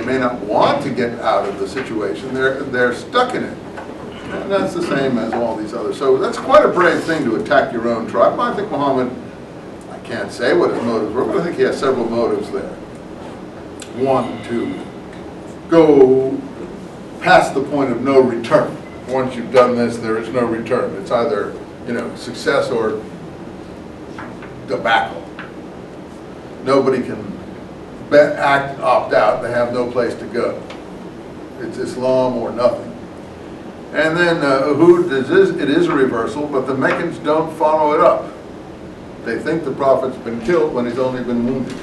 may not want to get out of the situation. They're stuck in it. And that's the same as all these others. So that's quite a brave thing to attack your own tribe. I think Muhammad, I can't say what his motives were, but I think he has several motives there. One, to go past the point of no return. Once you've done this, there is no return. It's either, success or debacle. Nobody can opt out. They have no place to go. It's Islam or nothing. And then Uhud, it is a reversal, but the Meccans don't follow it up. They think the Prophet's been killed when he's only been wounded.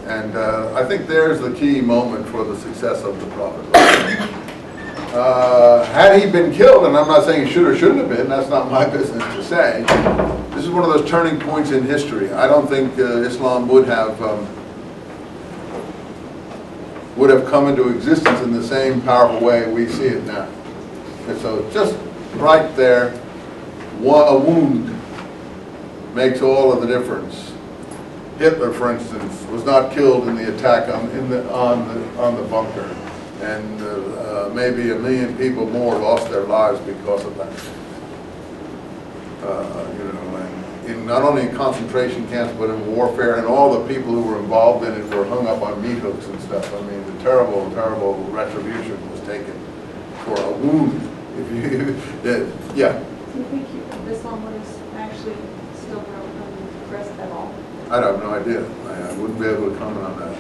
And I think there's the key moment for the success of the Prophet. Had he been killed, and I'm not saying he should or shouldn't have been, that's not my business to say, this is one of those turning points in history. I don't think Islam would have come into existence in the same powerful way we see it now. And so just right there, a wound makes all of the difference. Hitler, for instance, was not killed in the attack on the bunker, and maybe 1 million people more lost their lives because of that. And not only in concentration camps, but in warfare, and all the people who were involved in it were hung up on meat hooks and stuff. I mean, the terrible, terrible retribution was taken for a wound. Yeah. Do you think Islam would have actually still progressed at all? I have no idea. I wouldn't be able to comment on that.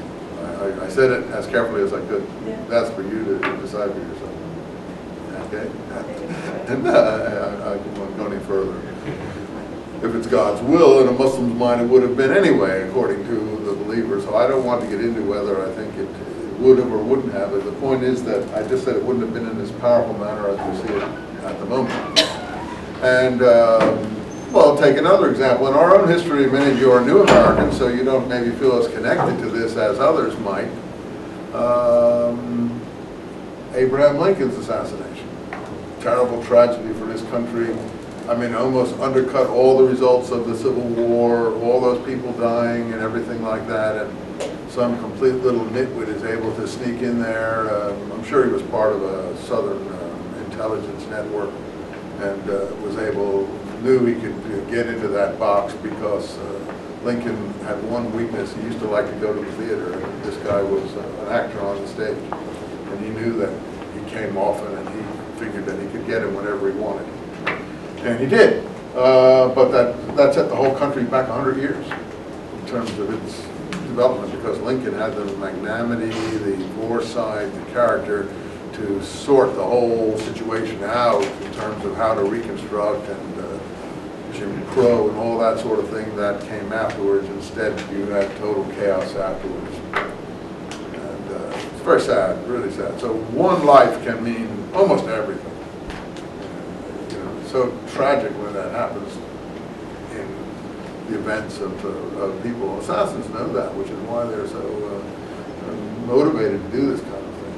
I said it as carefully as I could. Yeah. That's for you to decide for yourself. Okay? And I won't go any further. If it's God's will, in a Muslim's mind, it would have been anyway, according to the believer. So I don't want to get into whether I think it would have or wouldn't have. But the point is that I just said it wouldn't have been in as powerful manner as we see it at the moment. And, well, take another example. In our own history, many of you are new Americans, so you don't maybe feel as connected to this as others might. Abraham Lincoln's assassination. Terrible tragedy for this country. I mean, almost undercut all the results of the Civil War, all those people dying and everything like that, and some complete little nitwit is able to sneak in there. I'm sure he was part of a Southern intelligence network and knew he could get into that box because Lincoln had one weakness. He used to like to go to the theater, and this guy was an actor on the stage, and he knew that he came often, and he figured that he could get him whenever he wanted. And he did, but that set the whole country back 100 years in terms of its development, because Lincoln had the magnanimity, the foresight, the character to sort the whole situation out in terms of how to reconstruct, and Jim Crow and all that sort of thing that came afterwards. Instead, you had total chaos afterwards. And it's very sad, really sad. So one life can mean almost everything. So tragic when that happens in the events of people. Assassins know that, which is why they're so motivated to do this kind of thing.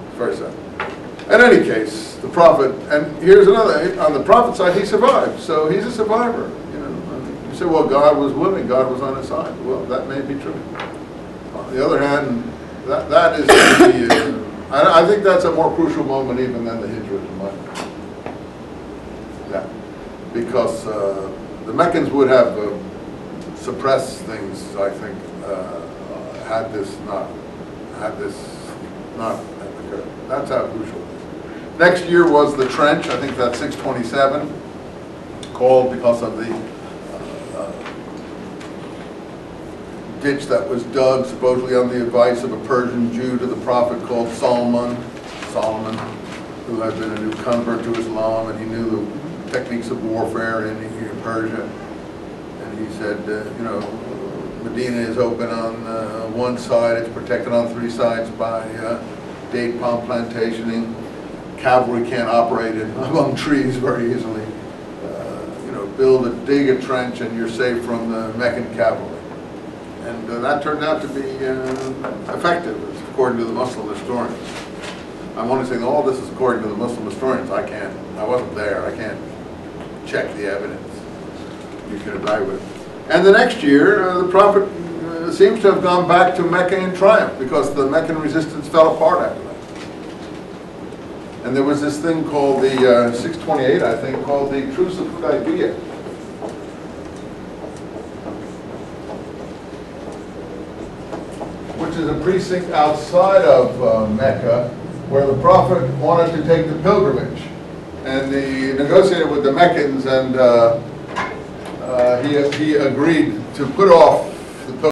It's very sad. In any case, the Prophet, and here's another, on the Prophet's side, he survived, so he's a survivor. You say, well, God was willing, God was on his side. Well, that may be true. On the other hand, that is I think that's a more crucial moment even than the Hijrah in my opinion. Yeah, because the Meccans would have suppressed things, I think, had this not occurred. That's how crucial it is. Next year was the trench. I think that's 627, called because of the ditch that was dug supposedly on the advice of a Persian Jew to the Prophet called Solomon, who had been a new convert to Islam, and he knew the techniques of warfare in Persia. And he said, Medina is open on one side, it's protected on 3 sides by date palm plantationing. Cavalry can't operate among trees very easily. Dig a trench and you're safe from the Meccan cavalry. And that turned out to be effective, according to the Muslim historians. I'm only saying all this is according to the Muslim historians. I wasn't there, I can't check the evaluate. You can evaluate. And the next year, the Prophet it seems to have gone back to Mecca in triumph, because the Meccan resistance fell apart after that. And there was this thing called the 628, I think, called the Truce of Hudaybiyah. Which is a precinct outside of Mecca, where the Prophet wanted to take the pilgrimage. And he negotiated with the Meccans, and he agreed to put off the pilgrimage.